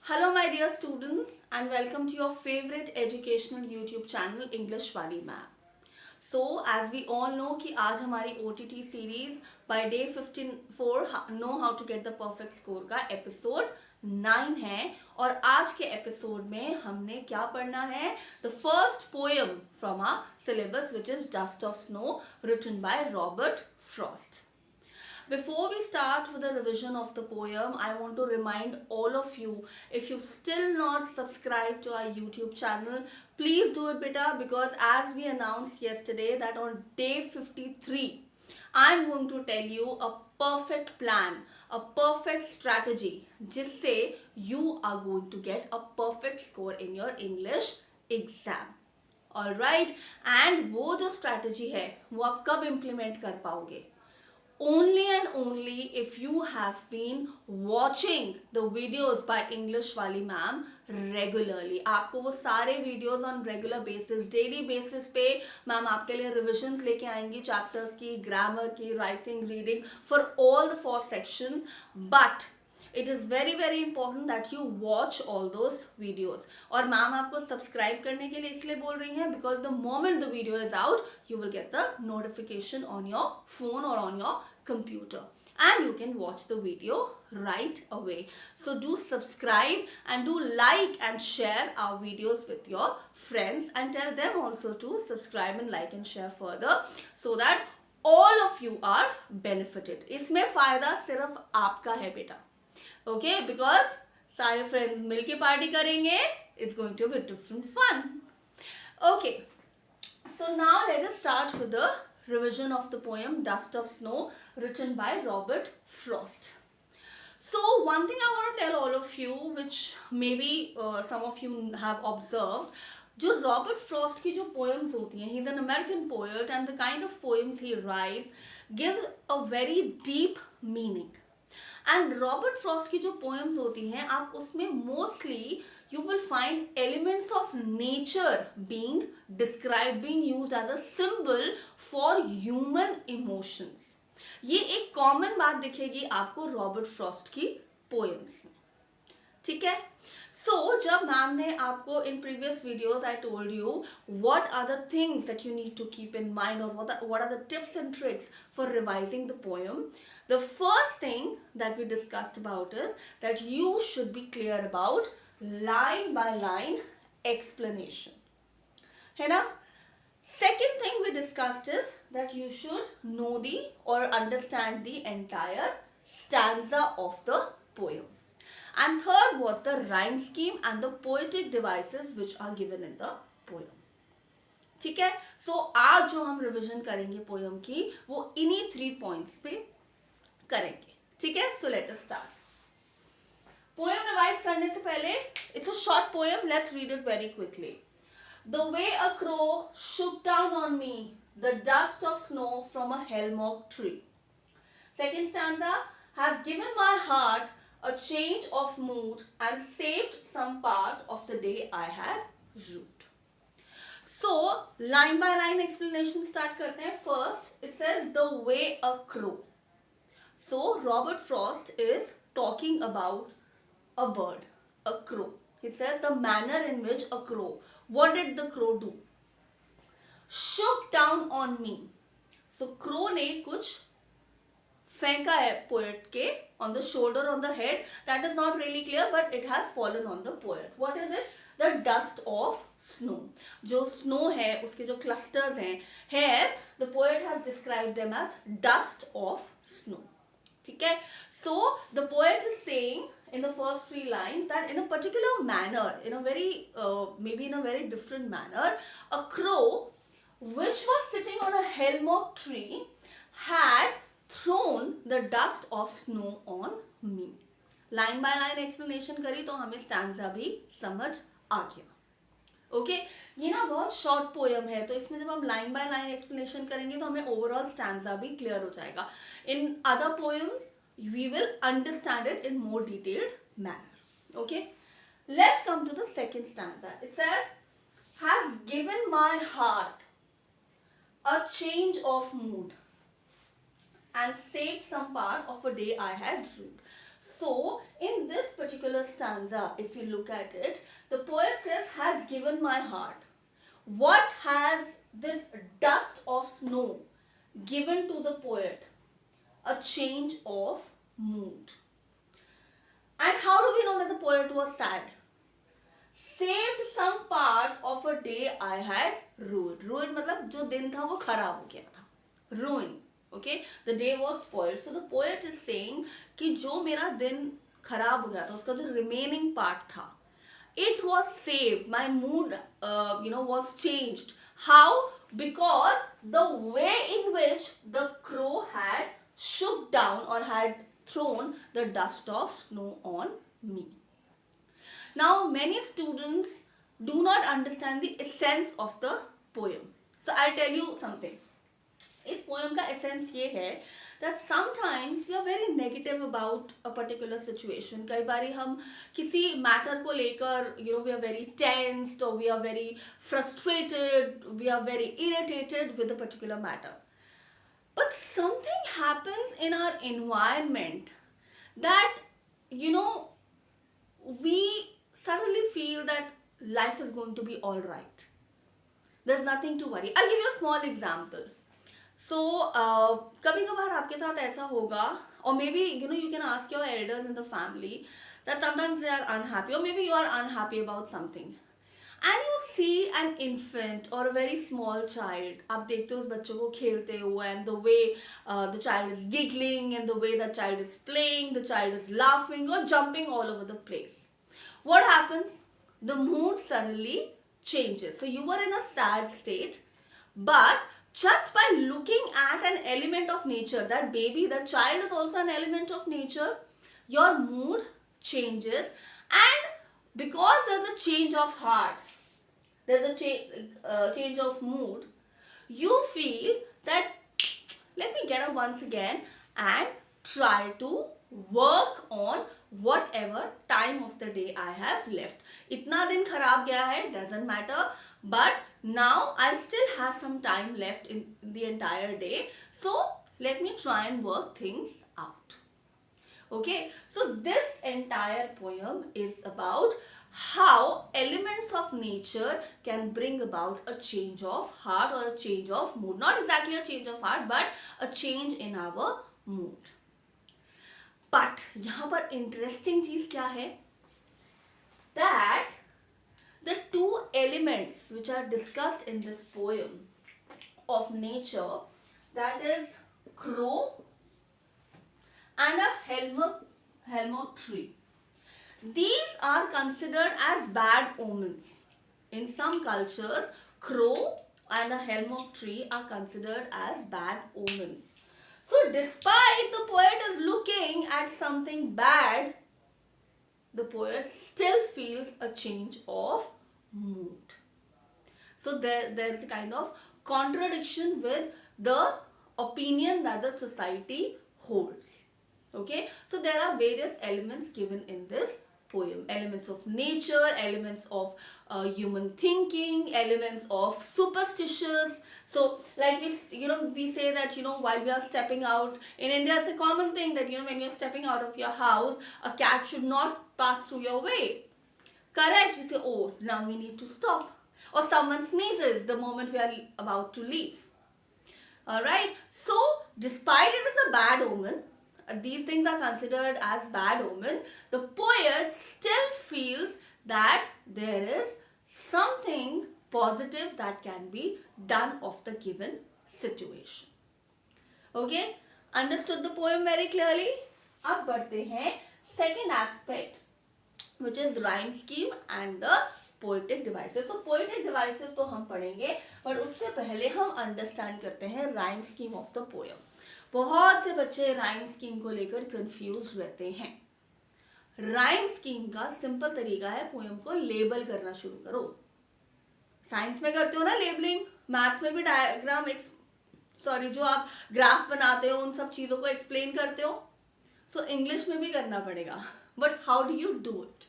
Hello, my dear students, and welcome to your favorite educational YouTube channel, English Wali Ma'am. So, as we all know कि आज हमारी OTT series by day 54 know how to get the perfect score का episode 9 है और आज के episode में हमने क्या पढ़ना है the first poem from our syllabus which is Dust of Snow written by Robert Frost. Before we start with the revision of the poem, I want to remind all of you, if you've still not subscribed to our YouTube channel, please do it beta, because as we announced yesterday that on day 53, I'm going to tell you a perfect plan, a perfect strategy, जिससे you are going to get a perfect score in your English exam. Alright, and वो जो strategy है वो आप कब implement कर पाओगे? Only and only if you have been watching the videos by English Wali Ma'am regularly. आपको वो सारे videos on regular basis, daily basis पे मैम आपके लिए revisions लेके आएंगी chapters की, grammar की, writing, reading for all the 4 sections. But it is very very important that you watch all those videos. और मैम आपको सब्सक्राइब करने के लिए इसलिए बोल रही हैं because the moment the video is out you will get the notification on your phone or on your computer and you can watch the video right away. So do subscribe and do like and share our videos with your friends and tell them also to subscribe and like and share further so that all of you are benefited. इसमें फायदा सिर्फ आपका है बेटा. Okay, because सारे friends मिलके party करेंगे, it's going to be different fun. Okay, so now let us start with the revision of the poem Dust of Snow written by Robert Frost. So one thing I want to tell all of you, which maybe some of you have observed, जो Robert Frost की जो poems होती हैं, he is an American poet and the kind of poems he rights give a very deep meaning. And Robert Frost की जो poems होती हैं आप उसमें mostly you will find elements of nature being described, being used as a symbol for human emotions. ये एक common बात दिखेगी आपको रॉबर्ट फ्रॉस्ट की पोएम्स में. ठीक है. So जब मैम ने आपको in previous videos I told you what are the things that you need to keep in mind or what are the tips and tricks for revising the poem. The first thing that we discussed about is that you should be clear about line by line explanation. है ना? Second thing we discussed is that you should know the or understand the entire stanza of the poem. And third was the rhyme scheme and the poetic devices which are given in the poem. ठीक है. So आज जो हम revision करेंगे poem की वो इन्हीं 3 points पे करेंगे. ठीक है. So let us start. Poem revise करने से पहले it's a short poem. Let's read it very quickly. The way a crow shook down on me the dust of snow from a hemlock tree. Second stanza, has given my heart a change of mood and saved some part of the day I had rued. So line by line explanation start करते हैं. First it says the way a crow. So Robert Frost is talking about a bird, a crow. He says the manner in which a crow. What did the crow do? Shook down on me. So crow ने कुछ फेंका है poet के on the shoulder, on the head. That is not really clear, but it has fallen on the poet. What is it? The dust of snow. जो snow है उसके जो clusters हैं, here the poet has described them as dust of snow. ठीक है. So the poet is saying in the first 3 lines that in a particular manner, in a very maybe in a very different manner, a crow which was sitting on a hemlock tree had thrown the dust of snow on me. Line by line explanation करी तो हमें stanza भी समझ आ गया. Okay. ये ना बहुत short poem है तो इसमें जब हम लाइन बाय लाइन एक्सप्लेनेशन करेंगे तो हमें ओवरऑल स्टैंजा भी क्लियर हो जाएगा. In other poems we will understand it in more detailed manner. Okay. Let's come to the second stanza. It says, has given my heart a change of mood and saved some part of a day I had rued. So in this particular particular stanza, if you look at it, the poet says, has given my heart. What has this dust of snow given to the poet? A change of mood. And how do we know that the poet was sad? Saved some part of a day I had ruined. Ruined मतलब जो दिन था वो खराब हो गया था. Ruined. Okay? The day was spoiled. So the poet is saying कि जो मेरा दिन खराब हो गया था, उसका जो remaining part था, it was saved. My mood, was changed. How? Because the way in which the crow had shook down or had thrown the dust of snow on me. Now, many students do not understand the essence of the poem. So, I'll tell you something. इस poem का essence ये है that sometimes we are very negative about a particular situation. कई बारी हम किसी matter को लेकर we are very tensed or we are very frustrated, we are very irritated with a particular matter. But something happens in our environment that we suddenly feel that life is going to be all right. There's nothing to worry. I'll give you a small example. So कभी कभार आपके साथ ऐसा होगा, or maybe you can ask your elders in the family that sometimes they are unhappy, or maybe you are unhappy about something, and you see an infant or a very small child. आप देखते हो उस बच्चे को खेलते हुए, and the way the child is giggling, and the way the child is playing, the child is laughing or jumping all over the place. What happens? The mood suddenly changes. So you were in a sad state, but just by looking at an element of nature, that baby, that child is also an element of nature, your mood changes. And because there's a change of heart, there's a change of mood, you feel that let me get up once again and try to work on whatever time of the day I have left. इतना दिन खराब गया है, doesn't matter, but now I still have some time left in the entire day, so let me try and work things out. Okay, so this entire poem is about how elements of nature can bring about a change of heart or a change of mood. Not exactly a change of heart, but a change in our mood. But यहाँ पर interesting चीज क्या है? That the two elements which are discussed in this poem of nature, that is crow and a hemlock tree, these are considered as bad omens. In some cultures, crow and a hemlock tree are considered as bad omens. So despite the poet is looking at something bad, the poet still feels a change of mood. So there is a kind of contradiction with the opinion that the society holds. Okay, so there are various elements given in this poem. Elements of nature, elements of human thinking, elements of superstitious. So like we say that while we are stepping out in India, it's a common thing that when you're stepping out of your house, a cat should not pass through your way. Correct? We say, oh, now we need to stop. Or someone sneezes the moment we are about to leave. Alright, so despite it is a bad omen, these things are considered as bad omen, the poet still feels that there is something positive that can be done of the given situation. Okay, understood the poem very clearly? अब बढ़ते हैं second aspect, which is rhyme scheme and the poetic devices. So poetic devices तो हम पढ़ेंगे, but उससे पहले हम understand करते हैं rhyme scheme of the poem. बहुत से बच्चे rhyme scheme को लेकर confused रहते हैं. Rhyme scheme का simple तरीका है, poem को label करना शुरू करो. साइंस में करते हो ना लेबलिंग, मैथ्स में भी डायग्राम जो आप ग्राफ बनाते हो उन सब चीजों को एक्सप्लेन करते हो, सो इंग्लिश में भी करना पड़ेगा. But how do you do it?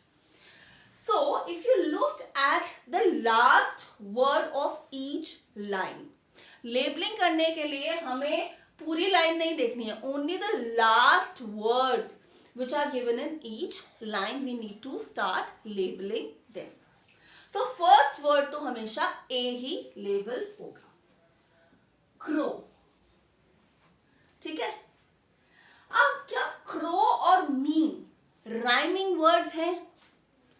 So if you look at the last word of each line, labelling करने के लिए हमें पूरी लाइन नहीं देखनी है, only the last words which are given in each line. We need to start labeling them. So first word तो हमेशा A ही label होगा. Crow. ठीक है. अब क्या crow और mean rhyming words हैं?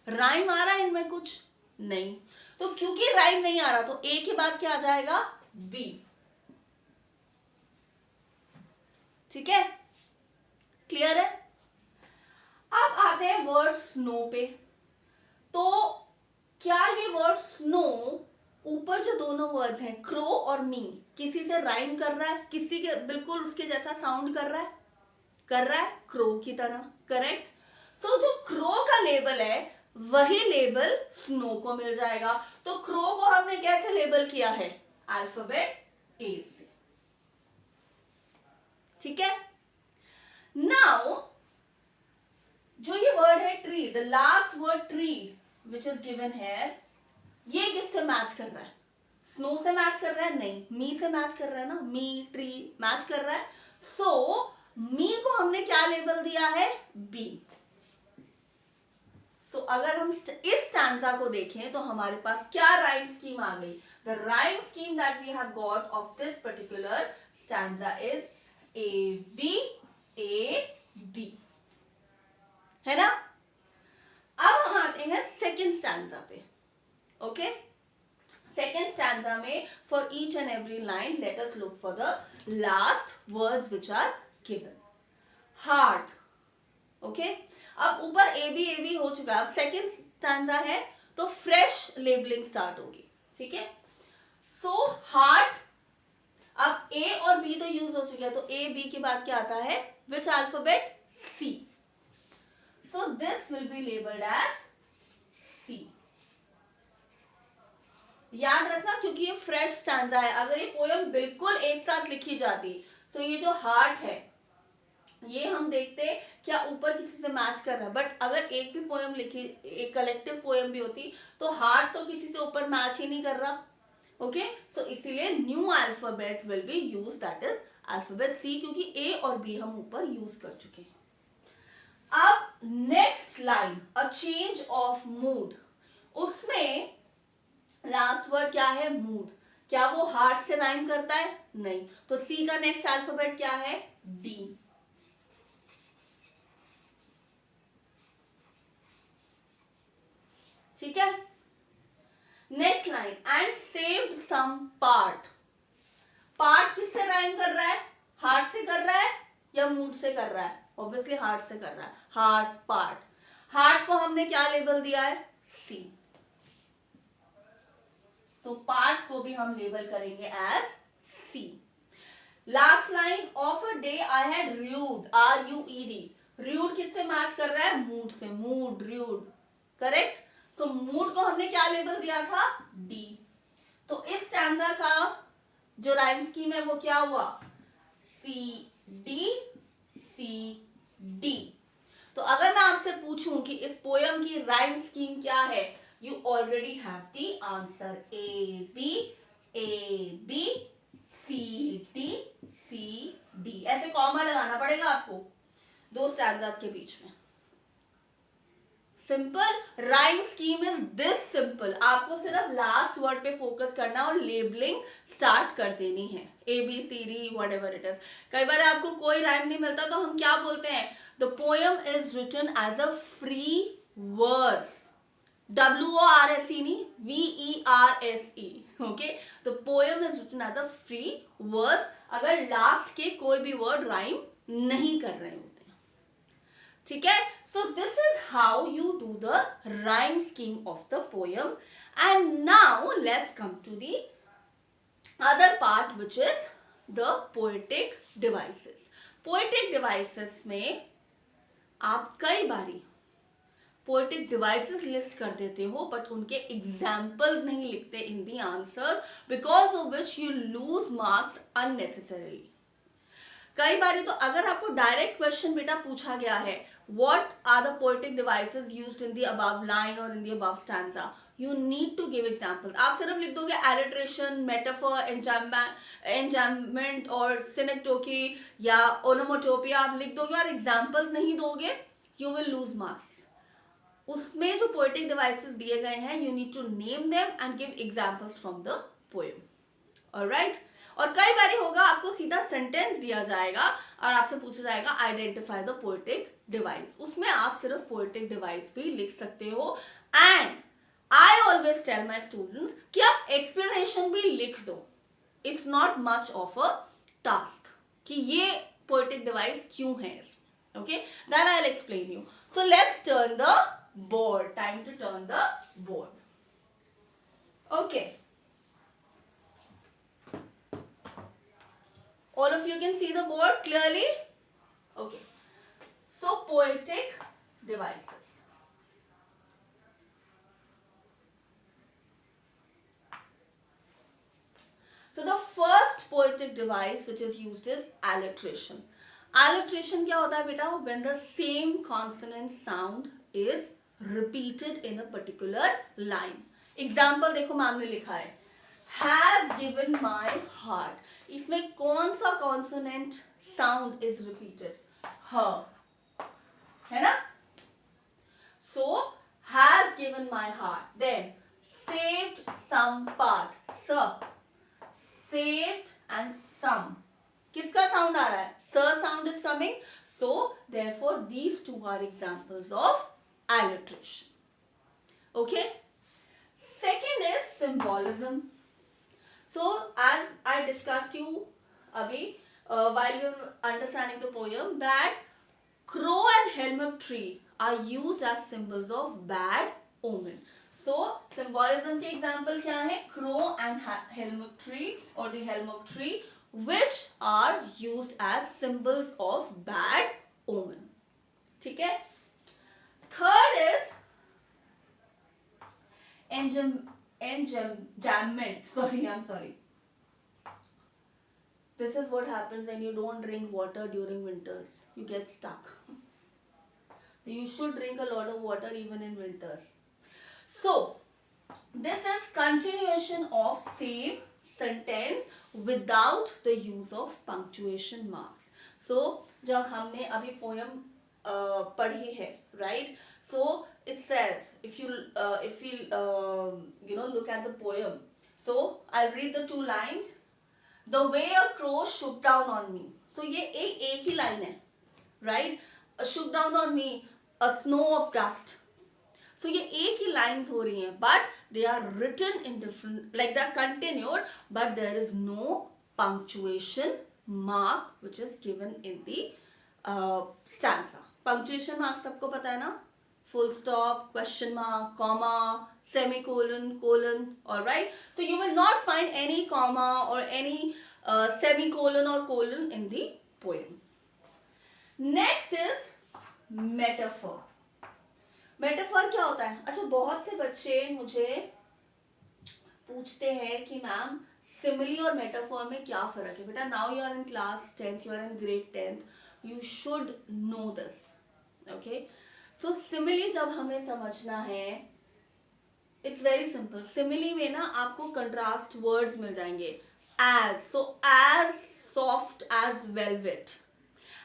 राइम आ रहा है इनमें कुछ नहीं, तो क्योंकि राइम नहीं आ रहा तो ए के बाद क्या आ जाएगा? बी. ठीक है, क्लियर है. अब आते हैं वर्ड स्नो पे. तो क्या ये वर्ड स्नो ऊपर जो दोनों वर्ड्स हैं क्रो और मी किसी से राइम कर रहा है? किसी के बिल्कुल उसके जैसा साउंड कर रहा है? कर रहा है, क्रो की तरह. करेक्ट. सो जो क्रो का लेबल है वही लेबल स्नो को मिल जाएगा. तो क्रो को हमने कैसे लेबल किया है? अल्फाबेट ए से. ठीक है. नाउ जो ये वर्ड है tree, the last word tree which is given है, ये किससे मैच कर रहा है? स्नो से मैच कर रहा है? नहीं, मी से मैच कर रहा है ना. मी, ट्री मैच कर रहा है. सो मी को हमने क्या लेबल दिया है? बी. सो अगर हम इस स्टैंजा को देखें तो हमारे पास क्या राइम स्कीम आ गई? The rhyme scheme that we have got of this particular stanza is A B. है ना. अब हम आते हैं सेकेंड स्टैंजा पे. ओके, सेकेंड स्टैंजा में for each and every line let us look for the last words which are given. Heart. Okay, अब ऊपर ए बी हो चुका है. अब सेकेंड स्टैंजा है तो फ्रेश लेबलिंग स्टार्ट होगी. ठीक है. सो हार्ट, अब ए और बी तो यूज हो चुका है तो ए बी के बाद क्या आता है? Which alphabet? C. So this will be labelled as C. याद रखना क्योंकि ये फ्रेश स्टैंजा है. अगर ये पोयम बिल्कुल एक साथ लिखी जाती, सो ये जो हार्ट है ये हम देखते क्या ऊपर किसी से मैच कर रहा है. बट अगर एक भी पोयम लिखी, एक कलेक्टिव पोयम भी होती तो हार्ट तो किसी से ऊपर मैच ही नहीं कर रहा. ओके, सो इसीलिए new alphabet will be use, that is alphabet C, क्योंकि ए और बी हम ऊपर यूज कर चुके हैं. अब next line, a change of mood. उसमें लास्ट वर्ड क्या है? मूड. क्या वो हार्ट से राइम करता है? नहीं. तो सी का नेक्स्ट अल्फाबेट क्या है? डी. ठीक है. Next line, and saved some part. Part किससे राइम कर रहा है? हार्ट से कर रहा है या मूड से कर रहा है? ऑब्वियसली हार्ट से कर रहा है. Heart, part. हार्ट को हमने क्या लेबल दिया है? सी. तो पार्ट को भी हम लेबल करेंगे as C. Last line, of a day I had rude, RUED. Rude किससे मैच कर रहा है? मूड से. Mood, rude. Correct. So mood को हमने क्या लेबल दिया था? डी. तो इस स्टैंजा का जो राइम स्कीम है वो क्या हुआ? C D, C D. तो अगर मैं आपसे पूछूं कि इस पोयम की राइम स्कीम क्या है, you already have the answer. A B C D. ऐसे कॉमा लगाना पड़ेगा आपको दो स्टैंजास के बीच में. Simple. Rhyme scheme is this simple. आपको सिर्फ लास्ट वर्ड पे फोकस करना और लेबलिंग स्टार्ट कर देनी है. ABCD what ever it is. कई बार आपको कोई राइम नहीं मिलता तो हम क्या बोलते हैं? The poem is written as a free verse. WORSE नहीं, VERSE. Okay, the poem is written as a free verse अगर लास्ट के कोई भी वर्ड राइम नहीं कर रहे होते. ठीक है. So this is how you do the rhyme scheme of the poem. And now let's come to the other part which is the poetic devices. Poetic devices में आप कई बारी पोएटिक डिवाइसेस लिस्ट कर देते हो बट उनके examples नहीं लिखते in the answer, because of which you lose marks unnecessarily. कई बारी तो अगर आपको डायरेक्ट क्वेश्चन बेटा पूछा गया है, what are the poetic devices used in the above line or in the above stanza, you need to give examples. आप सिर्फ लिख दोगे alliteration, metaphor, enjambment और synecdoche या onomatopoeia आप लिख दोगे और examples नहीं दोगे you will lose marks. उसमें जो poetic devices दिए गए हैं, you need to name them and give examples from the poem. Alright? और कई बार होगा आपको सीधा सेंटेंस दिया जाएगा और आपसे पूछा जाएगा आइडेंटिफाई द पोएटिक डिवाइस. उसमें आप सिर्फ पोएटिक डिवाइस भी लिख सकते हो. And I always tell my students कि आप एक्सप्लेनेशन भी लिख दो. It's not much of a task कि ये पोएटिक डिवाइस क्यों है. Okay, then I will explain you. So let's turn the board. Time to turn the board. Okay, all of you can see the board clearly? Okay. So, poetic devices. So, the first poetic device which is used is alliteration. Alliteration क्या होता है बेटा? When the same consonant sound is repeated in a particular line. Example देखो ma'am ने लिखा है has given my heart. इसमें कौन सा कॉन्सोनेंट साउंड इज रिपीटेड? ह, है ना? So has given my heart. Then saved some part. स, सेव्ड एंड सम. किसका साउंड आ रहा है? स sound is coming. So therefore these two are examples of alliteration. Okay. Second is symbolism. So as I discussed you abhi while we were understanding the poem, that crow and hemlock tree are used as symbols of bad omen. So symbolism के example क्या है? Crow and hemlock tree or the hemlock tree, which are used as symbols of bad omen. ठीक है? Third is enjambment. Sorry. This is what happens when you don't drink water during winters. You get stuck. So you should drink a lot of water even in winters. So this is continuation of same sentence without the use of punctuation marks. So जब हमने अभी poem पढ़ी है, right? So it says, if you look at the poem. So I'll read the two lines. The way a crow shook down on me. So ये एक ही line है, right? Shook down on me, a snow of dust. So ये एक ही lines हो रही हैं, but they are written in different, like they're continued, but there is no punctuation mark which is given in the stanza. Punctuation mark सबको पता है ना? Full stop, question mark, comma, semicolon, colon. All right. So you will not find any comma or any semicolon or colon in the poem. Next is metaphor. Metaphor क्या होता है? अच्छा, बहुत से बच्चे मुझे पूछते हैं कि मैम simile और metaphor में क्या फर्क है? बेटा, now you are in class 10th, you are in grade 10th, you should know this. Okay. So simile जब हमें समझना है, it's very simple. Simile में ना आपको contrast words मिल जाएंगे. As, so as soft as velvet,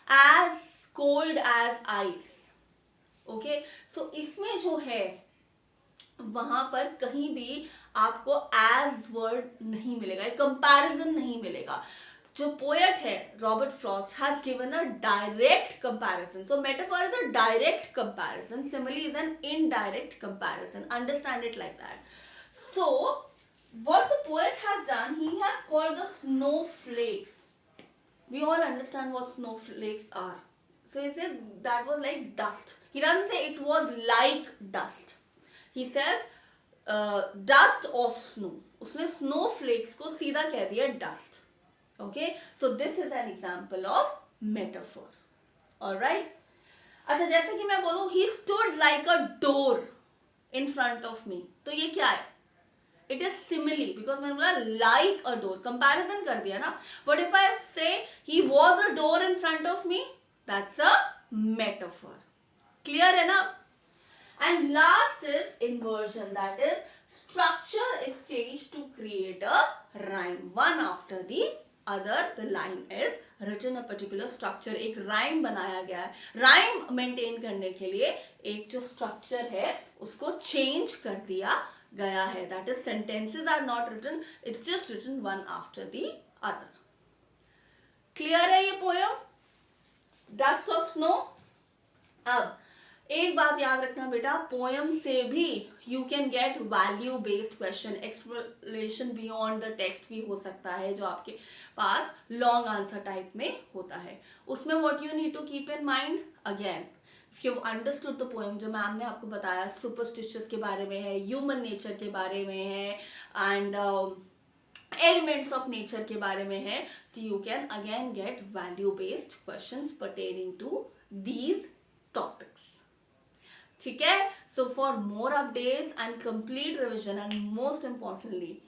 as cold as ice. Okay. So इसमें जो है वहां पर कहीं भी आपको as word नहीं मिलेगा, comparison नहीं मिलेगा. जो पोएट है Robert Frost has given a direct comparison. So metaphor is a direct comparison, simile is an indirect comparison. Understand it like that. So what the poet has done, he has called the snowflakes. We all understand what snowflakes are. So he says that was like dust. He doesn't say it was like dust. He says dust of snow. उसने snowflakes को सीधा कह दिया dust. Okay, so this is an example of metaphor. All right. अच्छा, जैसे कि मैं बोलूं he stood like a door in front of me, तो ये क्या है? It is simile because मैंने बोला like a door, comparison कर दिया ना. But if I say he was a door in front of me, that's a metaphor. Clear है ना? And last is inversion, that is structure is changed to create a rhyme, one after the other the line is written a particular structure. एक rhyme बनाया गया है. Rhyme maintain करने के लिए एक जो structure है उसको change कर दिया गया है. That is, sentences are not written, it's just written one after the other. Clear है ये poem? Dust of snow? अब एक बात याद रखना बेटा, पोएम से भी you can get value based question. Explanation beyond the text भी हो सकता है जो आपके पास लॉन्ग आंसर टाइप में होता है. उसमें what you need to keep in mind, again if you understood the poem, जो मैम ने आपको बताया सुपरस्टिशियस के बारे में है, ह्यूमन नेचर के बारे में है, एंड एलिमेंट्स ऑफ नेचर के बारे में है, so you can again get value based questions pertaining to these topics. ठीक है. So for more updates and complete revision and most importantly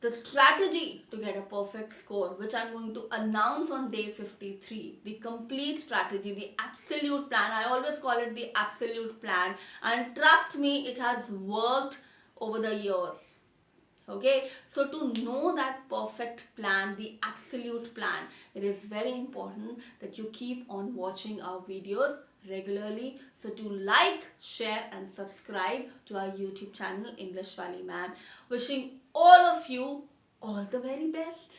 the strategy to get a perfect score, which I'm going to announce on day 53, the complete strategy, the absolute plan. I always call it the absolute plan, and trust me, it has worked over the years. Okay, so to know that perfect plan, the absolute plan, it is very important that you keep on watching our videos regularly. So to like, share and subscribe to our YouTube channel English Wali Ma'am. Wishing all of you all the very best.